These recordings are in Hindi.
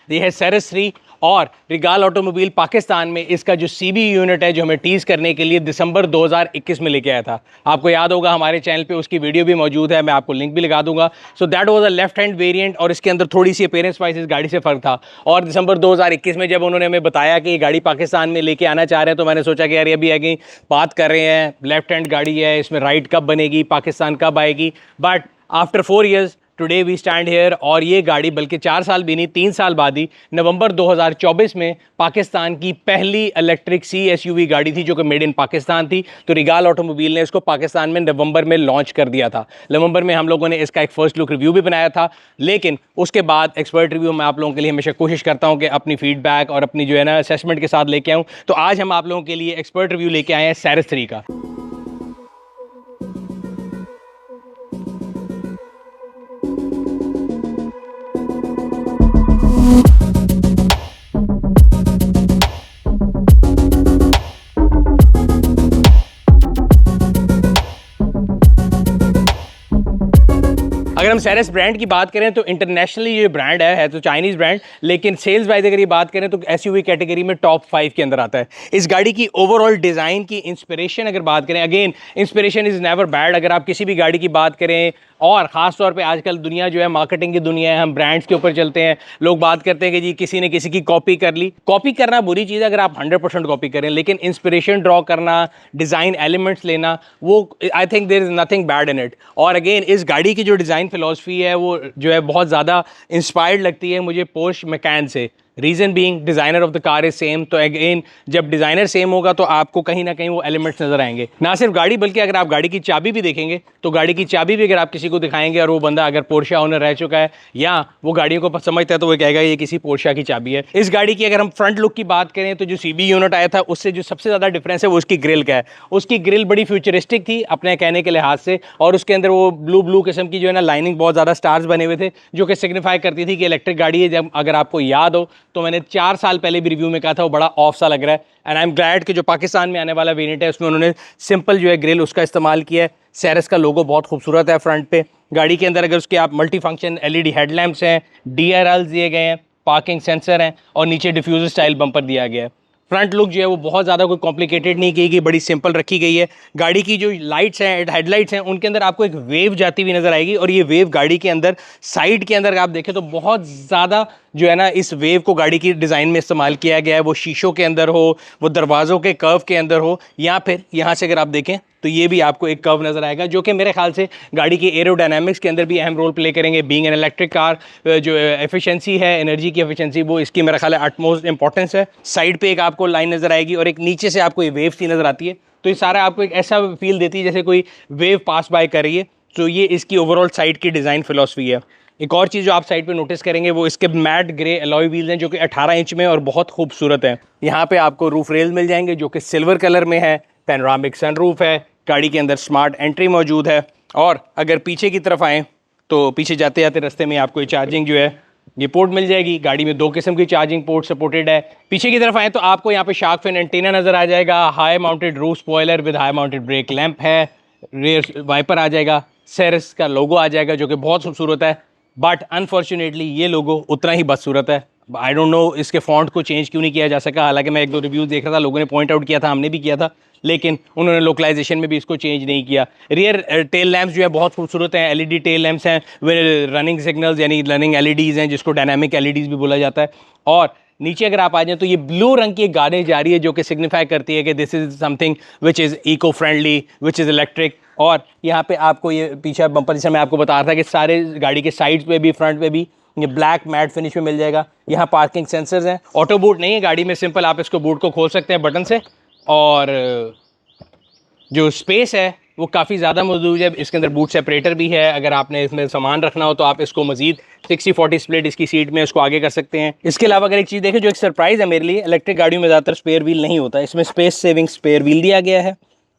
ये है सेरेस 3 और रिगाल ऑटोमोबाइल पाकिस्तान में इसका जो सीबी यूनिट है जो हमें टीज करने के लिए दिसंबर 2021 में लेके आया था। आपको याद होगा हमारे चैनल पे उसकी वीडियो भी मौजूद है, मैं आपको लिंक भी लगा दूंगा। So that was a left hand variant और इसके अंदर थोड़ी सी अपीयरेंस वाइज इस गाड़ी से फर्क था। और दिसंबर 2021 में जब उन्होंने हमें बताया कि ये गाड़ी पाकिस्तान में लेके आना चाह रहे हैं तो मैंने सोचा कि यार अभी आगे बात कर रहे हैं, लेफ्ट हैंड गाड़ी है, इसमें राइट कब बनेगी, पाकिस्तान कब आएगी। But after 4 years today we stand here और ये गाड़ी बल्कि 4 साल भी नहीं 3 साल बाद ही नवंबर 2024 में पाकिस्तान की पहली इलेक्ट्रिक CSUV गाड़ी थी जो कि मेड इन पाकिस्तान थी। तो रिगाल ऑटोमोबाइल ने इसको पाकिस्तान में नवंबर में लॉन्च कर दिया था। नवंबर में हम लोगों ने इसका एक फर्स्ट लुक रिव्यू भी बनाया था, लेकिन उसके बाद एक्सपर्ट रिव्यू मैं आप लोगों के लिए हमेशा कोशिश करता हूं कि अपनी फीडबैक और अपनी जो है ना असेसमेंट के साथ लेके आऊँ। तो आज हम आप लोगों के लिए एक्सपर्ट रिव्यू लेके आए हैं सेरेस 3 का। अगर हम सेरेस ब्रांड की बात करें तो इंटरनेशनली ये ब्रांड है तो चाइनीज़ ब्रांड, लेकिन सेल्स वाइज अगर ये बात करें तो एसयूवी कैटेगरी में टॉप 5 के अंदर आता है। इस गाड़ी की ओवरऑल डिज़ाइन की इंस्पिरेशन अगर बात करें, again inspiration is never bad. अगर आप किसी भी गाड़ी की बात करें और ख़ास तौर पे आजकल दुनिया जो है मार्केटिंग की दुनिया है, हम ब्रांड्स के ऊपर चलते हैं। लोग बात करते हैं कि जी किसी ने किसी की कॉपी कर ली। कॉपी करना बुरी चीज़ है अगर आप 100% कॉपी करें, लेकिन इंस्पिरेशन ड्रॉ करना, डिज़ाइन एलिमेंट्स लेना, वो I think there is nothing bad in it. और अगेन इस गाड़ी की जो डिज़ाइन फिलॉसफी है वो जो है बहुत ज़्यादा इंस्पायर्ड लगती है मुझे पोर्श मैकान से। Reason being designer of the car is same. तो अगेन जब डिज़ाइनर सेम होगा तो आपको कहीं ना कहीं वो एलिमेंट्स नजर आएंगे। ना सिर्फ गाड़ी बल्कि अगर आप गाड़ी की चाबी भी देखेंगे तो गाड़ी की चाबी भी अगर आप किसी को दिखाएंगे और वो बंदा अगर पोर्शा ओनर रह चुका है या वो गाड़ियों को समझता है तो वो कहेगा ये किसी पोर्शा की चाबी है। इस गाड़ी की अगर हम फ्रंट लुक की बात करें तो जो सीबी यूनिट आया था उससे जो सबसे ज़्यादा डिफरेंस है वो उसकी ग्रिल का है। उसकी ग्रिल बड़ी फ्यूचरिस्टिक थी अपने कहने के लिहाज से, और उसके अंदर वो ब्लू किस्म की जो है ना लाइनिंग बहुत ज़्यादा स्टार्स बने हुए थे जो कि सिग्निफाई करती थी कि इलेक्ट्रिक गाड़ी है। जब अगर आपको याद हो तो मैंने 4 साल पहले भी रिव्यू में कहा था वो बड़ा ऑफ सा लग रहा है। एंड आई एम ग्लैड कि जो पाकिस्तान में आने वाला वेरिएंट है उसमें उन्होंने सिंपल जो है ग्रिल उसका इस्तेमाल किया है। सेरेस का लोगो बहुत खूबसूरत है फ्रंट पे। गाड़ी के अंदर अगर उसके आप मल्टी फंक्शन LED हेडलैम्प्स हैं, DRLs दिए गए हैं, पार्किंग सेंसर हैं और नीचे डिफ्यूजर स्टाइल बम्पर दिया गया है। फ्रंट लुक जो है वो बहुत ज़्यादा कोई कॉम्प्लिकेटेड नहीं की गई, बड़ी सिंपल रखी गई है। गाड़ी की जो लाइट्स हैं, हेडलाइट्स हैं, उनके अंदर आपको एक वेव जाती हुई नजर आएगी और ये वेव गाड़ी के अंदर साइड के अंदर आप देखें तो बहुत ज़्यादा जो है ना इस वेव को गाड़ी की डिज़ाइन में इस्तेमाल किया गया है। वो शीशों के अंदर हो, वो दरवाज़ों के कर्व के अंदर हो, या फिर यहाँ से अगर आप देखें तो ये भी आपको एक कर्व नजर आएगा जो कि मेरे ख्याल से गाड़ी की एरोडायनामिक्स के अंदर भी अहम रोल प्ले करेंगे। बीइंग एन इलेक्ट्रिक कार जो एफिशिएंसी है, एनर्जी की एफिशिएंसी, वो इसकी मेरा ख्याल है अटमोस्ट इंपॉर्टेंस है। साइड पे एक आपको लाइन नजर आएगी और एक नीचे से आपको ये वेव सी नजर आती है, तो ये सारा आपको एक ऐसा फील देती है जैसे कोई वेव पास बाय कर रही है। तो ये इसकी ओवरऑल साइड की डिज़ाइन फिलॉसफी है। एक और चीज़ जो आप साइड पे नोटिस करेंगे वो इसके मैट ग्रे अलॉय व्हील्स हैं जो कि 18 इंच में और बहुत खूबसूरत है। यहाँ पे आपको रूफ रेल मिल जाएंगे जो कि सिल्वर कलर में है। पैनोरामिक सनरूफ है। गाड़ी के अंदर स्मार्ट एंट्री मौजूद है। और अगर पीछे की तरफ आएँ तो पीछे जाते जाते रास्ते में आपको ये चार्जिंग जो है ये पोर्ट मिल जाएगी। गाड़ी में 2 किस्म की चार्जिंग पोर्ट सपोर्टेड है। पीछे की तरफ आए तो आपको यहाँ पे शार्क फिन एंटीना नजर आ जाएगा। High mounted roof spoiler with high mounted break lamp है। रेयर वाइपर आ जाएगा। सेरेस का लोगो आ जाएगा जो कि बहुत खूबसूरत है। बट अनफॉर्चुनेटली ये लोगो उतना ही बदसूरत है। आई डोंट नो इसके फॉन्ट को चेंज क्यों नहीं किया जा सका। हालांकि मैं 1-2 रिव्यूज़ देख रहा था, लोगों ने पॉइंट आउट किया था, हमने भी किया था, लेकिन उन्होंने लोकलाइजेशन में भी इसको चेंज नहीं किया। रियर टेल लैंप्स जो है बहुत खूबसूरत हैं। LED टेल लैंप्स हैं वे रनिंग सिग्नल्स यानी रनिंग LEDs हैं जिसको डायनामिक LEDs भी बोला जाता है। और नीचे अगर आप आ जाएं तो ये ब्लू रंग की एक गाड़ी जा रही है जो कि सिग्निफाई करती है कि this is something which is eco friendly, which is electric. और यहाँ पे आपको ये पीछे बम्पर जैसे मैं आपको बता रहा था कि सारे गाड़ी के साइड्स पे भी फ्रंट पे भी ये ब्लैक मैट फिनिश में मिल जाएगा। यहाँ पार्किंग सेंसर्स हैं। ऑटो बूट नहीं है गाड़ी में, सिंपल आप इसको बूट को खोल सकते हैं बटन से। और जो स्पेस है वो काफ़ी ज़्यादा मौजूद है। इसके अंदर बूट सेपरेटर भी है। अगर आपने इसमें सामान रखना हो तो आप इसको मजीद 60-40 स्प्लिट इसकी सीट में उसको आगे कर सकते हैं। इसके अलावा अगर एक चीज़ देखें जो एक सरप्राइज़ है मेरे लिए, इलेक्ट्रिक गाड़ियों में ज़्यादातर स्पेयर व्हील नहीं होता, इसमें स्पेस सेविंग स्पेयर व्हील दिया गया है।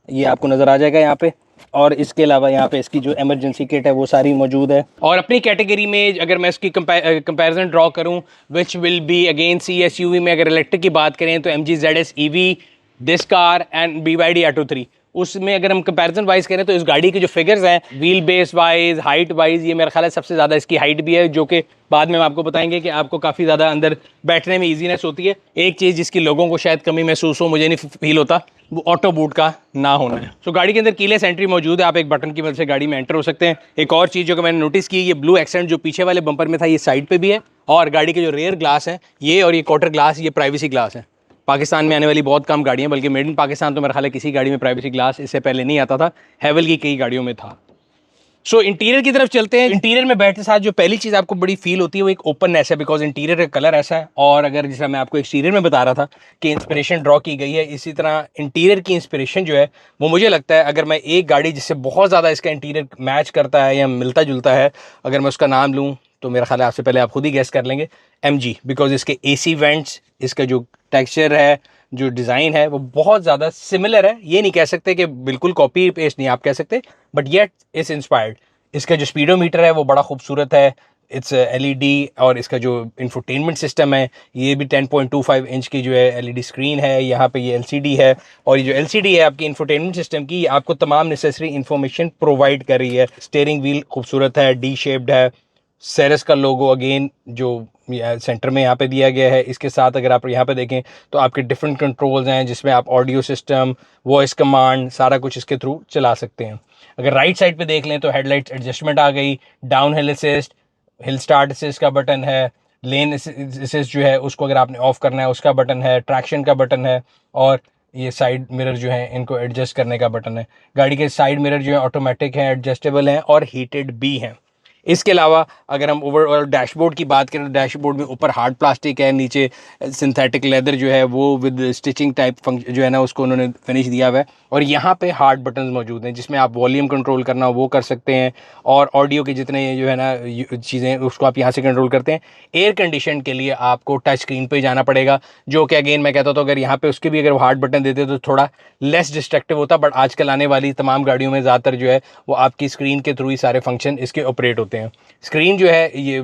ये आपको नज़र आ जाएगा यहाँ पे। और इसके अलावा यहाँ पे इसकी जो इमरजेंसी किट है वो सारी मौजूद है। और अपनी कैटेगरी में अगर मैं इसकी कंपैरिजन ड्रॉ करूँ which will be again CSUV में, अगर इलेक्ट्रिक की बात करें तो MG ZS EV, this car and BYD Atto 3, उसमें अगर हम कंपैरिजन वाइज करें तो इस गाड़ी के जो फिगर्स हैं wheel base wise, height wise, ये मेरा ख्याल है सबसे ज़्यादा इसकी हाइट भी है, जो कि बाद में हम आपको बताएंगे कि आपको काफ़ी ज़्यादा अंदर बैठने में ईजीनेस होती है। एक चीज़ जिसकी लोगों को शायद कमी महसूस हो, मुझे नहीं फील होता, वो ऑटो बूट का ना होना है। तो गाड़ी के अंदर कीलेस एंट्री मौजूद है, आप एक बटन की मदद से गाड़ी में एंटर हो सकते हैं। एक और चीज़ जो कि मैंने नोटिस की, ये ब्लू एक्सेंट जो पीछे वाले बम्पर में था ये साइड पे भी है, और गाड़ी के जो रेयर ग्लास है ये और ये क्वार्टर ग्लास, ये प्राइवेसी ग्लास है। पाकिस्तान में आने वाली बहुत कम गाड़ियाँ, बल्कि मेड इन पाकिस्तान तो मेरा ख्याल है किसी गाड़ी में प्राइवेसी ग्लास इससे पहले नहीं आता था, हैवल की कई गाड़ियों में था। सो इंटीरियर की तरफ चलते हैं। इंटीरियर में बैठते साथ जो पहली चीज़ आपको बड़ी फील होती है वो एक ओपननेस है, बिकॉज इंटीरियर का कलर ऐसा है। और अगर जैसा मैं आपको एक्सटीरियर में बता रहा था कि इंस्पिरेशन ड्रॉ की गई है, इसी तरह इंटीरियर की इंस्पिरेशन जो है वो मुझे लगता है, अगर मैं एक गाड़ी जिससे बहुत ज़्यादा इसका इंटीरियर मैच करता है या मिलता जुलता है, अगर मैं उसका नाम लूँ तो मेरा ख्याल है आपसे पहले आप खुद ही गैस कर लेंगे, MG। बिकॉज इसके AC वेंट्स, इसका जो टेक्सचर है, जो डिज़ाइन है, वो बहुत ज़्यादा सिमिलर है। ये नहीं कह सकते कि बिल्कुल कॉपी पेस्ट नहीं आप कह सकते, बट येट इट्स इंस्पायर्ड। इसका जो स्पीडोमीटर है वो बड़ा खूबसूरत है, इट्स LED। और इसका जो इंफोटेनमेंट सिस्टम है ये भी 10.25 इंच की जो है LED स्क्रीन है, यहाँ पे ये LCD है। और ये जो LCD है आपकी इंफोटेनमेंट सिस्टम की, आपको तमाम नेसेसरी इंफॉर्मेशन प्रोवाइड कर रही है। स्टीयरिंग व्हील खूबसूरत है, डी शेप्ड है। सेरेस का लोगो अगेन जो सेंटर में यहाँ पे दिया गया है, इसके साथ अगर आप यहाँ पे देखें तो आपके डिफरेंट कंट्रोल्स हैं, जिसमें आप ऑडियो सिस्टम, वॉइस कमांड, सारा कुछ इसके थ्रू चला सकते हैं। अगर राइट साइड पे देख लें तो हेडलाइट एडजस्टमेंट आ गई, down hill assist, hill start assist का बटन है, लेन असिस्ट जो है उसको अगर आपने ऑफ करना है उसका बटन है, ट्रैक्शन का बटन है, और ये साइड मिरर जो है इनको एडजस्ट करने का बटन है। गाड़ी के साइड मिरर जो है ऑटोमेटिक हैं, एडजस्टेबल हैं और हीटेड भी हैं। इसके अलावा अगर हम ओवरऑल डैशबोर्ड की बात करें तो डैशबोर्ड में ऊपर हार्ड प्लास्टिक है, नीचे सिंथेटिक लेदर जो है वो विद स्टिचिंग टाइप फंक्शन जो है ना उसको उन्होंने फिनिश दिया हुआ है। और यहाँ पे हार्ड बटन्स मौजूद हैं जिसमें आप वॉल्यूम कंट्रोल करना वो कर सकते हैं, और ऑडियो के जितने जो है ना चीज़ें उसको आप यहाँ से कंट्रोल करते हैं। एयर कंडीशन के लिए आपको टच स्क्रीन पे जाना पड़ेगा, जो कि अगेन मैं कहता हूँ तो अगर यहाँ पे उसके भी अगर हार्ड बटन देते तो थोड़ा लेस डिस्ट्रक्टिव होता, बट आजकल आने वाली तमाम गाड़ियों में ज़्यादातर जो है वो आपकी स्क्रीन के थ्रू ही सारे फंक्शन इसके ऑपरेट होते हैं। स्क्रीन जो है ये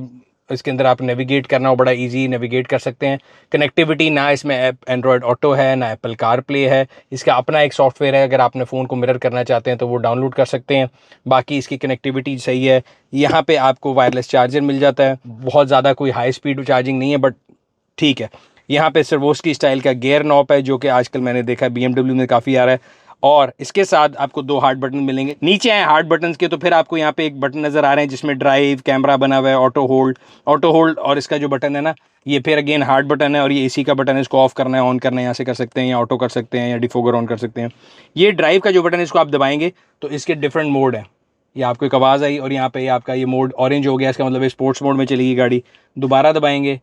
इसके अंदर आप नेविगेट करना हो बड़ा इजी नेविगेट कर सकते हैं। कनेक्टिविटी ना इसमें एंड्रॉयड ऑटो है, ना एप्पल कार प्ले है, इसका अपना एक सॉफ्टवेयर है, अगर आपने फ़ोन को मिरर करना चाहते हैं तो वो डाउनलोड कर सकते हैं। बाकी इसकी कनेक्टिविटी सही है। यहाँ पे आपको वायरलेस चार्जर मिल जाता है, बहुत ज़्यादा कोई हाई स्पीड चार्जिंग नहीं है बट ठीक है। यहाँ पे सर्वोस्की स्टाइल का गियर नॉब है, जो कि आजकल मैंने देखा है BMW में काफ़ी आ रहा है। और इसके साथ आपको 2 हार्ड बटन मिलेंगे। नीचे हैं हार्ड बटन्स के, तो फिर आपको यहाँ पे एक बटन नज़र आ रहे हैं जिसमें ड्राइव, कैमरा बना हुआ है, ऑटो होल्ड, और इसका जो बटन है ना ये फिर अगेन हार्ड बटन है, और ये AC का बटन है, इसको ऑफ करना है ऑन करना है यहाँ से कर सकते हैं, या ऑटो कर सकते हैं, या डिफोगर ऑन कर सकते हैं। ये ड्राइव का जो बटन है इसको आप दबाएंगे तो इसके डिफरेंट मोड है, ये आपको एक आवाज़ आई और यहाँ पे आपका ये मोड ऑरेंज हो गया, इसका मतलब स्पोर्ट्स मोड में चलेगी गाड़ी। दोबारा दबाएंगे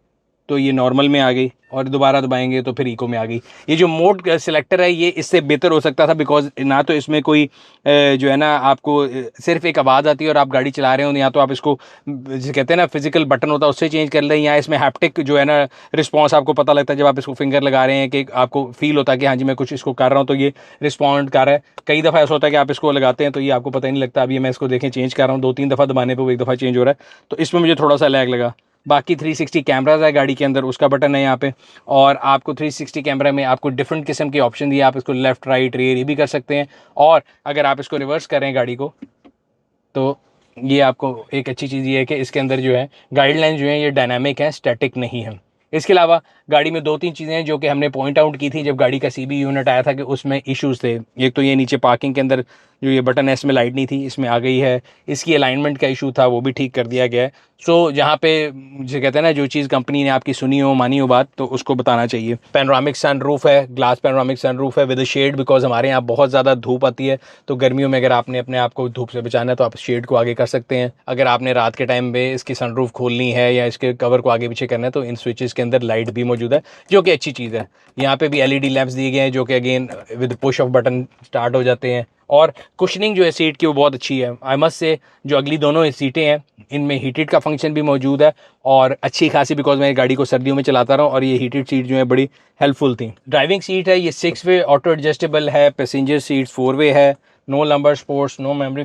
तो ये नॉर्मल में आ गई, और दोबारा दबाएंगे तो फिर इको में आ गई। ये जो मोड सिलेक्टर है ये इससे बेहतर हो सकता था, बिकॉज ना तो इसमें कोई जो है ना आपको सिर्फ एक आवाज़ आती है और आप गाड़ी चला रहे हो, या तो आप इसको जिसे कहते हैं ना फिजिकल बटन होता है उससे चेंज कर लें, या इसमें हैप्टिक जो है ना रिस्पॉन्स आपको पता लगता है जब आप इसको फिंगर लगा रहे हैं कि आपको फील होता है कि हाँ जी मैं कुछ इसको कर रहा हूँ तो ये रिस्पॉन्ड कर रहा है। कई दफ़ा ऐसा होता है कि आप इसको लगाते हैं तो ये आपको पता ही नहीं लगता। अभी मैं इसको देखें चेंज कर रहा हूँ, 2-3 दफ़ा दबाने पर वो एक दफ़ा चेंज हो रहा है, तो इसमें मुझे थोड़ा सा लैग लगा। बाकी 360 कैमराज है गाड़ी के अंदर, उसका बटन है यहाँ पे, और आपको 360 कैमरा में आपको डिफरेंट किस्म की ऑप्शन दिए, आप इसको लेफ्ट राइट रेयर ये भी कर सकते हैं। और अगर आप इसको रिवर्स करें गाड़ी को तो ये आपको एक अच्छी चीज़ ये है कि इसके अंदर जो है गाइडलाइन जो है ये डायनामिक है, स्टैटिक नहीं है। इसके अलावा गाड़ी में 2-3 चीज़ें हैं जो कि हमने पॉइंट आउट की थी जब गाड़ी का CB यूनिट आया था कि उसमें इश्यूज़ थे। एक तो ये नीचे पार्किंग के अंदर जो ये बटन है इसमें लाइट नहीं थी, इसमें आ गई है। इसकी अलाइनमेंट का इशू था वो भी ठीक कर दिया गया है। सो जहाँ पे जो कहते हैं ना जो चीज़ कंपनी ने आपकी सुनी हो मानी हो बात तो उसको बताना चाहिए। पैनोरामिक सनरूफ है, ग्लास पैनोरामिक सनरूफ है विद शेड, बिकॉज हमारे यहाँ बहुत ज़्यादा धूप आती है, तो गर्मियों में अगर आपने अपने आप को धूप से बचाना है तो आप शेड को आगे कर सकते हैं। अगर आपने रात के टाइम में इसकी सनरूफ खोलनी है या इसके कवर को आगे पीछे करना है तो इन स्विचेस के अंदर लाइट भी मौजूद है, जो कि अच्छी चीज़ है। यहाँ पे भी LED लैंप्स दिए गए हैं जो कि again with push off button start हो जाते हैं। और कुशनिंग जो है सीट की वो बहुत अच्छी है। आई मस्ट से जो अगली दोनों सीटें हैं इनमें हीटेड का फंक्शन भी मौजूद है और अच्छी खासी, बिकॉज मैं गाड़ी को सर्दियों में चलाता रहा हूँ और ये हीटेड सीट जो है बड़ी हेल्पफुल थी। ड्राइविंग सीट है ये 6 वे ऑटो एडजस्टेबल है, पैसेंजर सीट 4 वे है, no lumbar supports, no memory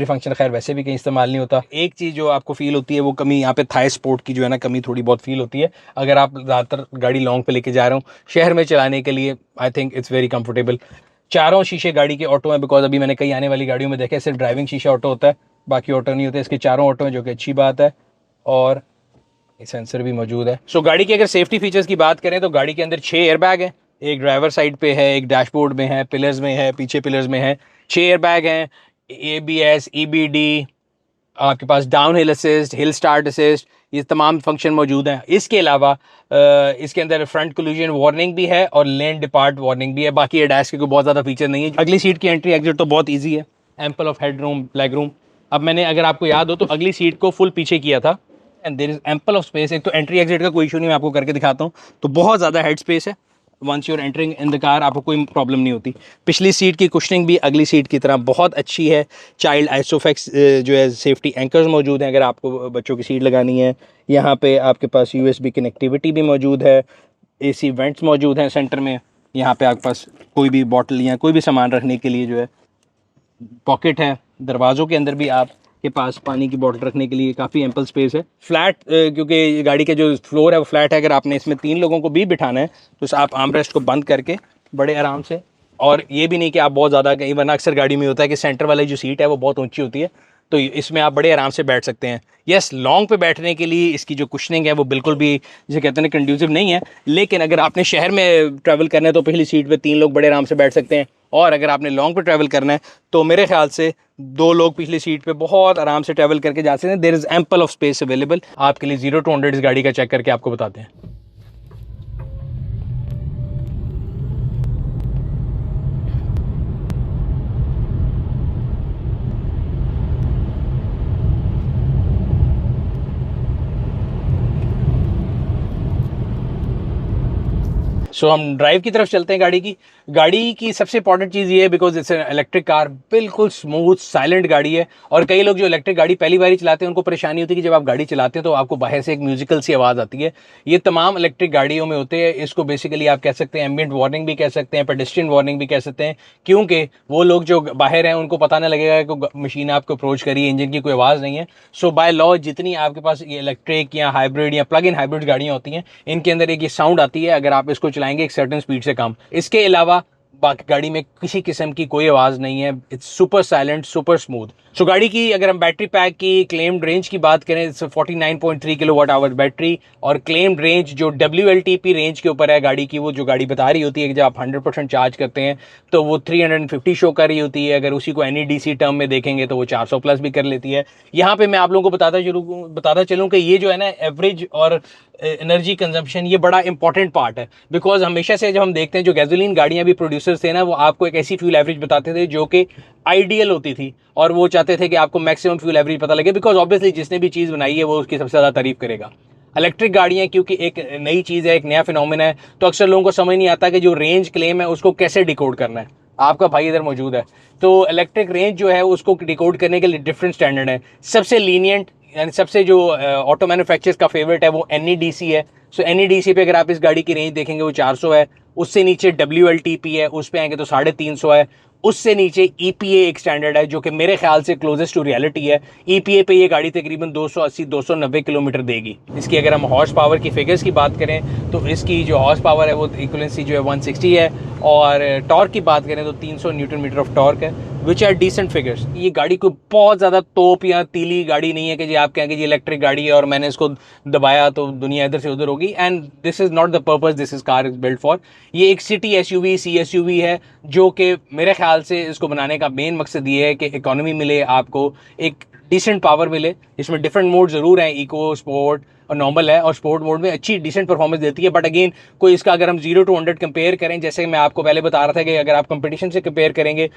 function खैर वैसे भी कहीं इस्तेमाल नहीं होता। एक चीज़ जो आपको फील होती है वो कमी यहाँ पे थाई सपोर्ट की जो है ना कमी थोड़ी बहुत फील होती है। अगर आप ज़्यादातर गाड़ी लॉन्ग पे लेके जा रहे हो शहर में चलाने के लिए, I think it's very comfortable. चारों शीशे गाड़ी के ऑटो हैं, बिकॉज अभी मैंने कई आने वाली गाड़ियों में देखा है सिर्फ ड्राइविंग शीशा ऑटो होता है, बाकी ऑटो नहीं होते। इसके चारों ऑटो हैं, जो कि अच्छी बात है। और सेंसर भी मौजूद है। सो गाड़ी के अगर सेफ्टी फीचर्स की बात करें तो गाड़ी के अंदर 6 एयरबैग हैं, एक ड्राइवर साइड पे है, एक डैशबोर्ड में है, पिलर्स में है, पीछे पिलर्स में है। 6 एयरबैग हैं, ABS, EBD, आपके पास down hill assist, hill start assist, ये तमाम फंक्शन मौजूद हैं। इसके अलावा इसके अंदर फ्रंट कोलिजन वार्निंग भी है और लेन डिपार्ट वार्निंग भी है। बाकी एडास के कोई बहुत ज़्यादा फीचर नहीं है। अगली सीट की एंट्री एग्जिट तो बहुत ईजी है, ample of head room, leg room. अब मैंने, अगर आपको याद हो तो अगली सीट को फुल पीछे किया था, and there is ample of space. एक तो एंट्री एग्जिट का कोई इशू नहीं, मैं आपको करके दिखाता हूँ। तो बहुत ज़्यादा हेड स्पेस है, once you're entering in the car आपको कोई प्रॉब्लम नहीं होती। पिछली सीट की कुशनिंग भी अगली सीट की तरह बहुत अच्छी है। चाइल्ड आइसोफेक्स जो है सेफ्टी एंकर्स मौजूद हैं, अगर आपको बच्चों की सीट लगानी है। यहाँ पे आपके पास USB कनेक्टिविटी भी मौजूद है, AC वेंट्स मौजूद हैं सेंटर में। यहाँ पे आपके पास कोई भी बॉटल या कोई भी सामान रखने के लिए जो है पॉकेट है। दरवाज़ों के अंदर भी आपके पास पानी की बोतल रखने के लिए काफ़ी एम्पल स्पेस है। फ्लैट, क्योंकि गाड़ी के जो फ्लोर है वो फ्लैट है, अगर आपने इसमें 3 लोगों को भी बिठाना है तो आप आर्मरेस्ट को बंद करके बड़े आराम से, और ये भी नहीं कि आप बहुत ज़्यादा, कहीं वरना अक्सर गाड़ी में होता है कि सेंटर वाली जो सीट है वो बहुत ऊंची होती है, तो इसमें आप बड़े आराम से बैठ सकते हैं। यस, लॉन्ग पे बैठने के लिए इसकी जो कुशनिंग है वो बिल्कुल भी, जिसे कहते हैं, कंड्यूसिव नहीं है। लेकिन अगर आपने शहर में ट्रैवल करना है तो पिछली सीट पे 3 लोग बड़े आराम से बैठ सकते हैं, और अगर आपने लॉन्ग पे ट्रैवल करना है तो मेरे ख्याल से 2 लोग पिछली सीट पे बहुत आराम से ट्रैवल करके जा सकते हैं। There is ample of space available. आपके लिए 0 to 100 इस गाड़ी का चेक करके आपको बताते हैं। सो हम ड्राइव की तरफ चलते हैं। गाड़ी की सबसे इंपॉर्टेंट चीज़ ये है, because it's an electric car, बिल्कुल स्मूथ साइलेंट गाड़ी है। और कई लोग जो इलेक्ट्रिक गाड़ी पहली बार ही चलाते हैं उनको परेशानी होती है कि जब आप गाड़ी चलाते हैं तो आपको बाहर से एक म्यूजिकल सी आवाज़ आती है। ये तमाम इलेक्ट्रिक गाड़ियों में होते हैं। इसको बेसिकली आप कह सकते हैं एम्बिएंट वार्निंग भी कह सकते हैं, पेडेस्ट्रियन वार्निंग भी कह सकते हैं, क्योंकि वो लोग जो बाहर हैं उनको पता नहीं लगेगा कि मशीन आपको अप्रोच करी है, इंजन की कोई आवाज़ नहीं है। सो बाय लॉ जितनी आपके पास ये इलेक्ट्रिक या हाइब्रिड या प्लग इन हाइब्रिड गाड़ियाँ होती हैं, इनके अंदर एक ये साउंड आती है अगर आप इसको चलाएंगे एक सर्टेन स्पीड से कम। इसके अलावा बाकी गाड़ी में किसी किस्म की कोई आवाज़ नहीं है। It's super silent, super smooth. So गाड़ी की अगर हम बैटरी पैक की क्लेम्ड रेंज की बात करें, 49.3 किलोवाट आवर बैटरी, और क्लेम्ड रेंज जो WLTP रेंज के ऊपर है गाड़ी की, वो जो गाड़ी बता रही होती है कि जब आप 100% चार्ज करते हैं तो वो 350 शो कर रही होती है। अगर उसी को NEDC टर्म में देखेंगे तो वो 400 प्लस भी कर लेती है। यहाँ पे मैं आप लोगों को बताता चलूँ कि ये जो है ना एवरेज और एनर्जी कंजम्पशन, ये बड़ा इंपॉर्टेंट पार्ट है। बिकॉज हमेशा से जब हम देखते हैं जो गैसोलीन गाड़ियाँ भी प्रोड्यूसर्स थे ना, वो आपको एक ऐसी फ्यूल एवरेज बताते थे जो कि आइडियल होती थी, और वो चाहते थे कि आपको मैक्सिमम फ्यूल एवरेज पता लगे, बिकॉज ऑब्वियसली जिसने भी चीज़ बनाई है वो उसकी सबसे ज़्यादा तारीफ करेगा। इलेक्ट्रिक गाड़ियाँ क्योंकि एक नई चीज़ है, एक नया फिनोमेना है, तो अक्सर लोगों को समझ नहीं आता कि जो रेंज क्लेम है उसको कैसे डिकोड करना है। आपका भाई इधर मौजूद है। तो इलेक्ट्रिक रेंज जो है उसको डिकोड करने के लिए डिफरेंट स्टैंडर्ड है। सबसे लीनियंट यानी सबसे जो ऑटो मैन्युफैक्चरर्स का फेवरेट है वो NEDC है। सो NEDC पे अगर आप इस गाड़ी की रेंज देखेंगे वो 400 है। उससे नीचे WLTP है, उस पे आएंगे तो 350 है। उससे नीचे EPA एक स्टैंडर्ड है जो कि मेरे ख्याल से क्लोजेस्ट टू रियलिटी है। EPA पे ये गाड़ी तकरीबन 280-290 किलोमीटर देगी। इसकी अगर हम हॉर्स पावर की फिगर्स की बात करें तो इसकी जो हॉर्स पावर है वो इक्विवेलेंसी जो है 160 है, और टॉर्क की बात करें तो 300 न्यूटन मीटर ऑफ टॉर्क है, विच आर डिसेंट फिगर्स। ये गाड़ी कोई बहुत ज़्यादा तोप या तीली गाड़ी नहीं है कि जी आप कहेंगे जी इलेक्ट्रिक गाड़ी है और मैंने इसको दबाया तो दुनिया इधर से उधर होगी। And this is not the purpose this is car is built for. ये एक सिटी SUV CSUV है जो कि मेरे ख्याल से इसको बनाने का मेन मकसद ये है कि इकोनॉमी मिले आपको, एक डिसेंट पावर मिले। इसमें डिफरेंट मोड ज़रूर हैं, इको, स्पोर्ट और नॉर्मल है, और स्पोर्ट मोड में अच्छी डिसेंट परफॉर्मेंस देती है। बट अगेन कोई इसका अगर हम 0 to 100 कंपेयर करें, जैसे मैं आपको पहले बता रहा था कि अगर आप कंपटीशन से कंपेयर करेंगे,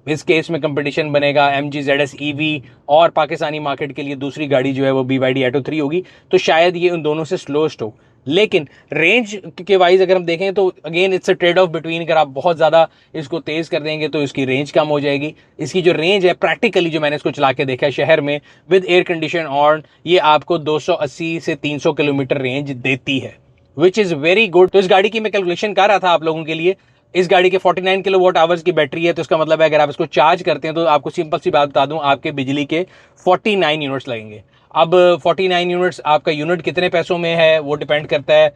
इस केस में कंपटीशन बनेगा MG ZS EV, और पाकिस्तानी मार्केट के लिए दूसरी गाड़ी जो है वो BYD Atto 3 होगी, तो शायद ये उन दोनों से स्लोएस्ट हो। लेकिन रेंज के वाइज अगर हम देखें तो again it's a trade off between. अगर आप बहुत ज़्यादा इसको तेज़ कर देंगे तो इसकी रेंज कम हो जाएगी। इसकी जो रेंज है प्रैक्टिकली जो मैंने इसको चला के देखा है शहर में विद एयर कंडीशन ऑन, ये आपको 280 से 300 किलोमीटर रेंज देती है, विच इज़ वेरी गुड। तो इस गाड़ी की मैं कैलकुलेशन कर रहा था आप लोगों के लिए। इस गाड़ी के 49 किलोवाट आवर्स की बैटरी है, तो इसका मतलब है अगर आप इसको चार्ज करते हैं तो आपको सिंपल सी बात बता दूं, आपके बिजली के 49 यूनिट्स लगेंगे। अब 49 यूनिट्स, आपका यूनिट कितने पैसों में है वो डिपेंड करता है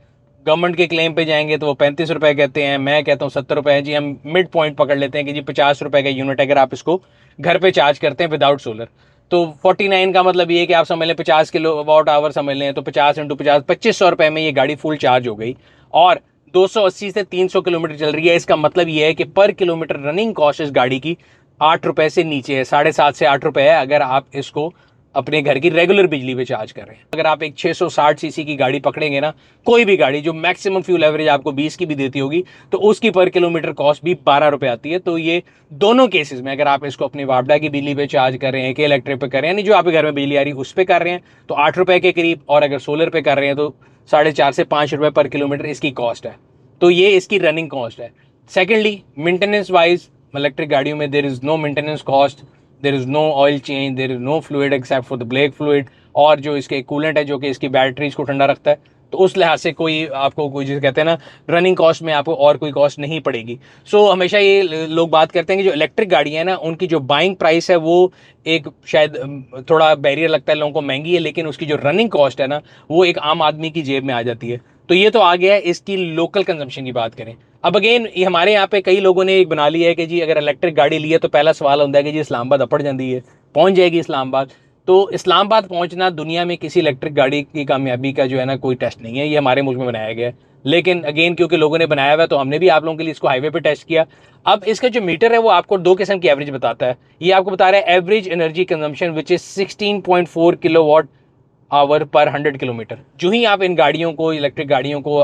गवर्नमेंट के क्लेम पे जाएंगे तो वो 35 रुपए कहते हैं, मैं कहता हूँ 70 रुपए है जी। हम मिड पॉइंट पकड़ लेते हैं कि जी 50 रुपए का यूनिट अगर आप इसको घर पे चार्ज करते हैं विदाउट सोलर, तो 49 का मतलब ये है कि आप समझ लें 50 किलोवाट आवर समझ लें, तो 50 इंटू 50 2500 रुपए में ये गाड़ी फुल चार्ज हो गई और 280 से 300 किलोमीटर चल रही है। इसका मतलब ये है कि पर किलोमीटर रनिंग कॉस्ट इस गाड़ी की 8 रुपए से नीचे है, 7.5 से 8 रुपए है अगर आप इसको अपने घर की रेगुलर बिजली पे चार्ज कर रहे हैं। अगर आप एक 660 सीसी की गाड़ी पकड़ेंगे ना, कोई भी गाड़ी जो मैक्सिमम फ्यूल एवरेज आपको 20 की भी देती होगी, तो उसकी पर किलोमीटर कॉस्ट भी 12 रुपए आती है। तो ये दोनों केसेस में अगर आप इसको अपनी वापडा की बिजली पे चार्ज कर रहे हैं, के इलेक्ट्रिक पे कर रहे हैं, यानी जो आपके घर में बिजली आ रही है उस पर कर रहे हैं, तो 8 रुपए के करीब, और अगर सोलर पे कर रहे हैं तो 4.5 से 5 रुपए पर किलोमीटर इसकी कॉस्ट है। तो ये इसकी रनिंग कॉस्ट है। सेकेंडली, मेंटेनेंस वाइज इलेक्ट्रिक गाड़ियों में there is no maintenance cost, there is no oil change, there is no fluid except for the brake fluid, और जो इसके कूलेंट है जो कि इसकी बैटरीज को ठंडा रखता है, तो उस लिहाज से कोई आपको कोई जिसे कहते हैं ना रनिंग कॉस्ट में आपको और कोई कॉस्ट नहीं पड़ेगी। सो हमेशा ये लोग बात करते हैं कि जो इलेक्ट्रिक गाड़ियाँ हैं ना उनकी जो बाइंग प्राइस है वो एक शायद थोड़ा बैरियर लगता है लोगों को, महंगी है, लेकिन उसकी जो रनिंग कॉस्ट है ना वो एक आम आदमी की जेब में आ जाती है। तो ये तो आ गया है इसकी लोकल कंजम्पशन की बात करें। अब अगेन ये हमारे यहाँ पे कई लोगों ने एक बना लिया है कि जी अगर इलेक्ट्रिक गाड़ी ली है तो पहला सवाल होता है कि जी इस्लामाबाद अपड़ जाती है, पहुँच जाएगी इस्लामाबाद। तो इस्लामाबाद पहुंचना दुनिया में किसी इलेक्ट्रिक गाड़ी की कामयाबी का जो है ना कोई टेस्ट नहीं है, ये हमारे मुल्क में बनाया गया है। लेकिन अगेन क्योंकि लोगों ने बनाया हुआ है तो हमने भी आप लोगों के लिए इसको हाईवे पे टेस्ट किया। अब इसका जो मीटर है वो आपको दो किस्म की एवरेज बताता है। ये आपको बता रहा है average energy consumption which is 16.4 kilowatt hour पर 100 किलोमीटर। जो ही आप इन गाड़ियों को, इलेक्ट्रिक गाड़ियों को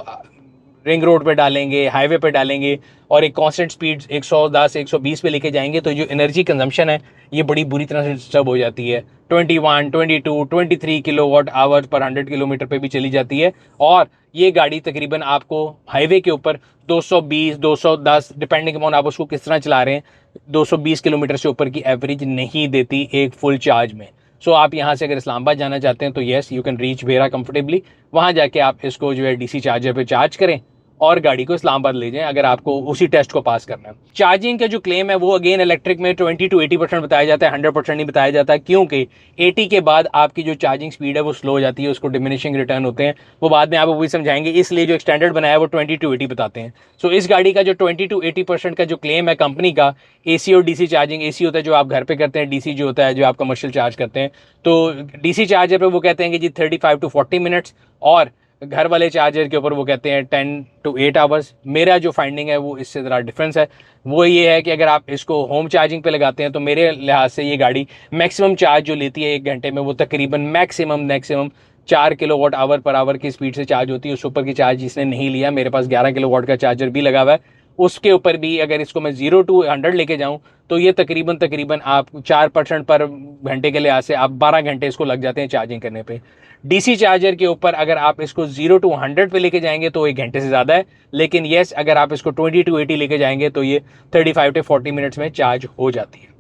रिंग रोड पे डालेंगे, हाईवे पे डालेंगे और एक कांस्टेंट स्पीड 110 120 पे लेके जाएंगे, तो जो एनर्जी कंजम्पशन है ये बड़ी बुरी तरह से डिस्टर्ब हो जाती है। 21, 22, 23 किलोवाट आवर पर 100 किलोमीटर पे भी चली जाती है। और ये गाड़ी तकरीबन आपको हाईवे के ऊपर 220, 210 डिपेंडिंग अपॉन आप उसको किस तरह चला रहे हैं, 220 किलोमीटर से ऊपर की एवरेज नहीं देती एक फुल चार्ज में। सो आप यहाँ से अगर इस्लामाबाद जाना चाहते हैं तो yes you can reach vera comfortably. वहाँ जाके आप इसको जो है डीसी चार्जर पे चार्ज करें और गाड़ी को इस्लामाबाद ले जाएं अगर आपको उसी टेस्ट को पास करना है। चार्जिंग का जो क्लेम है वो अगेन इलेक्ट्रिक में 20 to 80% बताया जाता है, 100% नहीं बताया जाता, क्योंकि 80 के बाद आपकी जो चार्जिंग स्पीड है वो स्लो हो जाती है, उसको डिमिनिशिंग रिटर्न होते हैं, वो बाद में आपको वही समझाएंगे। इसलिए जो स्टैंडर्ड बनाया है वो 20 to 80 बताते हैं। सो इस गाड़ी का जो 20 to 80% का जो क्लेम है कंपनी का, AC और DC चार्जिंग, AC होता है जो आप घर पे करते हैं, DC जो होता है जो आप कमर्शियल चार्ज करते हैं, तो DC चार्जर पे वो कहते हैं कि जी 35 to 40 मिनट्स, और घर वाले चार्जर के ऊपर वो कहते हैं 10 to 8 आवर्स। मेरा जो फाइंडिंग है वो इससे ज़रा डिफरेंस है, वो ये है कि अगर आप इसको होम चार्जिंग पे लगाते हैं तो मेरे लिहाज से ये गाड़ी मैक्सिमम चार्ज जो लेती है 1 घंटे में वो तकरीबन maximum 4 kilowatt hour per hour की स्पीड से चार्ज होती है। उस ऊपर की चार्ज इसने नहीं लिया, मेरे पास 11 किलोवाट का चार्जर भी लगा हुआ है। उसके ऊपर भी अगर इसको मैं 0 to 100 लेके जाऊं तो ये तकरीबन आप 4% पर घंटे के लिहाज से आप 12 घंटे इसको लग जाते हैं चार्जिंग करने पे। डीसी चार्जर के ऊपर अगर आप इसको 0 to 100 पे लेके जाएंगे तो 1 घंटे से ज़्यादा है, लेकिन येस अगर आप इसको 20 to 80 लेके जाएंगे तो ये 35 to 40 मिनट्स में चार्ज हो जाती है।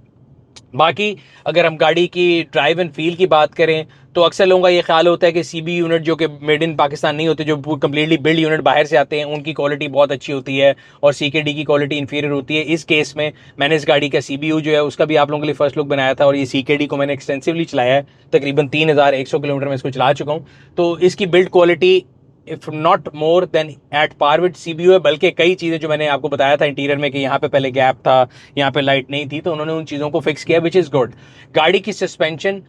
बाकी अगर हम गाड़ी की ड्राइव एंड फील की बात करें तो अक्सर लोगों का ये ख्याल होता है कि CB यूनिट जो कि मेड इन पाकिस्तान नहीं होते, जो कम्प्लीटली बिल्ड यूनिट बाहर से आते हैं, उनकी क्वालिटी बहुत अच्छी होती है और CKD की क्वालिटी इंफीरियर होती है। इस केस में मैंने इस गाड़ी का CBU जो है उसका भी आप लोगों के लिए फर्स्ट लुक बनाया था और ये CKD को मैंने एक्सटेंसिवली चलाया है, तकरीबन 3100 किलोमीटर में इसको चला चुका हूँ। तो इसकी build quality if not more than at par with CBU है, बल्कि कई चीज़ें जो मैंने आपको बताया था इंटीरियर में कि यहाँ पे पहले गैप था, यहाँ पे लाइट नहीं थी, तो उन्होंने उन चीज़ों को फिक्स किया विच इज़ गुड। गाड़ी की सस्पेंशन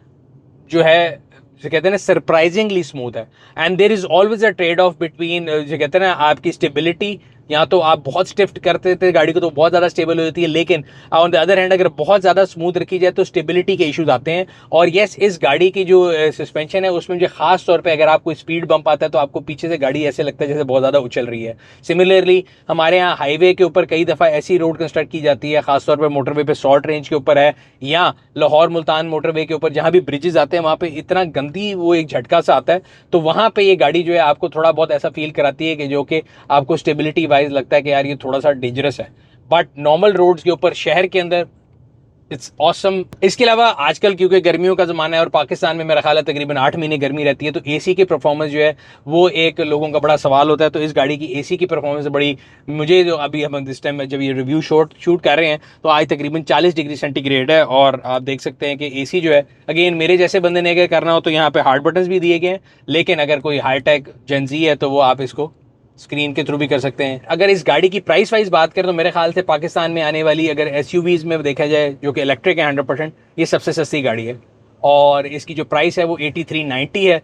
जो है जो कहते हैं ना सरप्राइजिंगली स्मूथ है, and there is always a trade off between जो कहते हैं ना आपकी स्टेबिलिटी, या तो आप बहुत स्टिफ्ट करते थे गाड़ी को तो बहुत ज़्यादा स्टेबल हो जाती है, लेकिन ऑन द अदर हैंड अगर बहुत ज़्यादा स्मूथ रखी जाए तो स्टेबिलिटी के इश्यूज आते हैं। और येस इस गाड़ी की जो सस्पेंशन है उसमें मुझे खास तौर पे अगर आपको स्पीड बम्प आता है तो आपको पीछे से गाड़ी ऐसे लगता है जैसे बहुत ज़्यादा उछल रही है। सिमिलरली हमारे यहाँ हाईवे के ऊपर कई दफ़ा ऐसी रोड कंस्ट्रक्ट की जाती है, खासतौर पर मोटरवे पे शॉर्ट रेंज के ऊपर है या लाहौर मुल्तान मोटरवे के ऊपर जहाँ भी ब्रिजेस आते हैं वहाँ पे इतना गंदी वो एक झटका सा आता है, तो वहाँ पे ये गाड़ी जो है आपको थोड़ा बहुत ऐसा फील कराती है कि जो कि आपको स्टेबिलिटी वाइज लगता है कि यार ये थोड़ा सा डेंजरस है, बट नॉर्मल रोड्स के ऊपर शहर के अंदर इट्स ऑसम। इसके अलावा आजकल क्योंकि गर्मियों का ज़माना है और पाकिस्तान में मेरा ख्याल है तकरीबन 8 महीने गर्मी रहती है, तो AC की परफॉर्मेंस जो है वो एक लोगों का बड़ा सवाल होता है। तो इस गाड़ी की AC की परफॉर्मेंस बड़ी, मुझे जो अभी हम इस टाइम जब ये रिव्यू शूट कर रहे हैं तो आज तकरीबन 40 डिग्री सेंटीग्रेड है, और आप देख सकते हैं कि AC जो है अगेन मेरे जैसे बंदे ने अगर करना हो तो यहाँ पे हार्ड बटन्स भी दिए गए हैं, लेकिन अगर कोई हाईटेक जेंजी है तो वो आप इसको स्क्रीन के थ्रू भी कर सकते हैं। अगर इस गाड़ी की प्राइस वाइज बात करें तो मेरे ख्याल से पाकिस्तान में आने वाली अगर एसयूवीज में देखा जाए जो कि इलेक्ट्रिक है 100%, ये सबसे सस्ती गाड़ी है और इसकी जो प्राइस है वो 8390 है।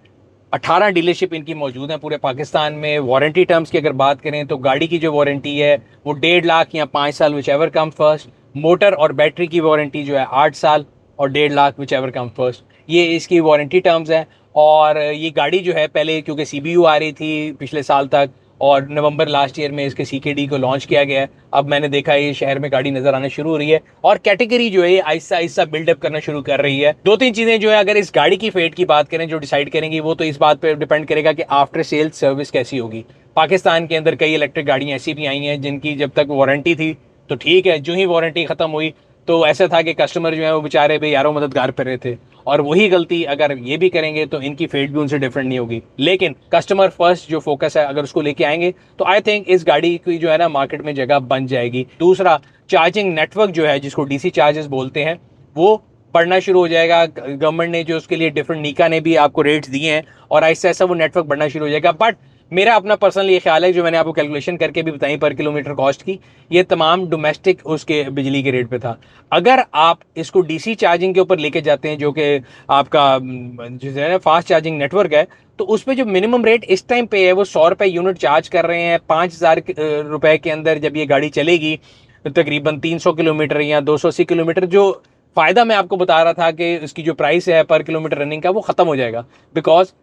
18 डीलरशिप इनकी मौजूद हैं पूरे पाकिस्तान में। वारंटी टर्म्स की अगर बात करें तो गाड़ी की जो वारंटी है वो 1.5 लाख या 5 साल which ever come first. Motor और बैटरी की वारंटी जो है 8 साल और 1.5 lakh which ever come first, ये इसकी वारंटी टर्म्स हैं। और ये गाड़ी जो है पहले क्योंकि CBU आ रही थी पिछले साल तक और नवंबर लास्ट ईयर में इसके CKD को लॉन्च किया गया है। अब मैंने देखा ये शहर में गाड़ी नजर आना शुरू हो रही है और कैटेगरी जो है आहिस्ता आहिस्ता बिल्डअप करना शुरू कर रही है। 2-3 चीजें जो है अगर इस गाड़ी की फेट की बात करें जो डिसाइड करेंगी वो तो इस बात पर डिपेंड करेगा कि आफ्टर सेल्स सर्विस कैसी होगी। पाकिस्तान के अंदर कई इलेक्ट्रिक गाड़ियां ऐसी भी आई हैं जिनकी जब तक वारंटी थी तो ठीक है, जो ही वारंटी खत्म हुई तो ऐसा था कि कस्टमर जो है वो बेचारे बेयारों मददगार फिर रहे थे। और वही गलती अगर ये भी करेंगे तो इनकी फेट भी उनसे डिफरेंट नहीं होगी। लेकिन कस्टमर फर्स्ट जो फोकस है अगर उसको लेके आएंगे तो आई थिंक इस गाड़ी की जो है ना मार्केट में जगह बन जाएगी। दूसरा, चार्जिंग नेटवर्क जो है जिसको DC चार्जेस बोलते हैं वो बढ़ना शुरू हो जाएगा। गवर्नमेंट ने जो उसके लिए डिफरेंट नीका ने भी आपको रेट्स दिए हैं और ऐसा ऐसा वो नेटवर्क बढ़ना शुरू हो जाएगा। बट मेरा अपना पर्सनल ये ख्याल है जो मैंने आपको कैलकुलेशन करके भी बताई पर किलोमीटर कॉस्ट की, ये तमाम डोमेस्टिक उसके बिजली के रेट पे था। अगर आप इसको DC चार्जिंग के ऊपर लेके जाते हैं जो कि आपका जो है ना फास्ट चार्जिंग नेटवर्क है, तो उस पर जो मिनिमम रेट इस टाइम पे है वो 100 रुपये यूनिट चार्ज कर रहे हैं। 5000 रुपये के अंदर जब ये गाड़ी चलेगी तो तकरीबन 300 किलोमीटर या 280 किलोमीटर जो फ़ायदा मैं आपको बता रहा था कि इसकी जो प्राइस है पर किलोमीटर रनिंग का वो ख़त्म हो जाएगा। Because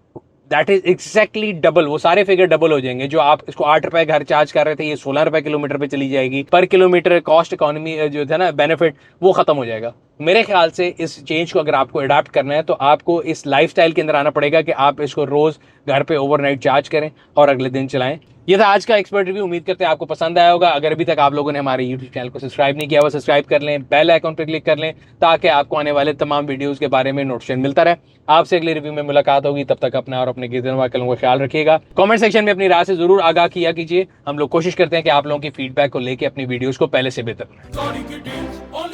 that is exactly double, वो सारे फिगर डबल हो जाएंगे। जो आप इसको 8 रुपए घर चार्ज कर रहे थे ये 16 रुपए किलोमीटर पे चली जाएगी। पर किलोमीटर कॉस्ट इकोनॉमी जो था ना बेनिफिट वो खत्म हो जाएगा। मेरे ख्याल से इस चेंज को अगर आपको अडाप्ट करना है तो आपको इस लाइफस्टाइल के अंदर आना पड़ेगा कि आप इसको रोज घर पे ओवरनाइट चार्ज करें और अगले दिन चलाएं। ये था आज का एक्सपर्ट रिव्यू। उम्मीद करते हैं आपको पसंद आया होगा। अगर अभी तक आप लोगों ने हमारे YouTube चैनल को सब्सक्राइब नहीं किया हुआ सब्सक्राइब कर लें, बेल आइकन पर क्लिक कर लें ताकि आपको आने वाले तमाम वीडियोस के बारे में नोटिफिकेशन मिलता रहे। आपसे अगले रिव्यू में मुलाकात होगी, तब तक अपना और अपने गिरदन वालों का ख्याल रखिएगा। कमेंट सेक्शन में अपनी राय से जरूर आगाह किया कीजिए। हम लोग कोशिश करते हैं कि आप लोगों की फीडबैक को लेकर अपनी वीडियोस को पहले से बेहतर बनाएं।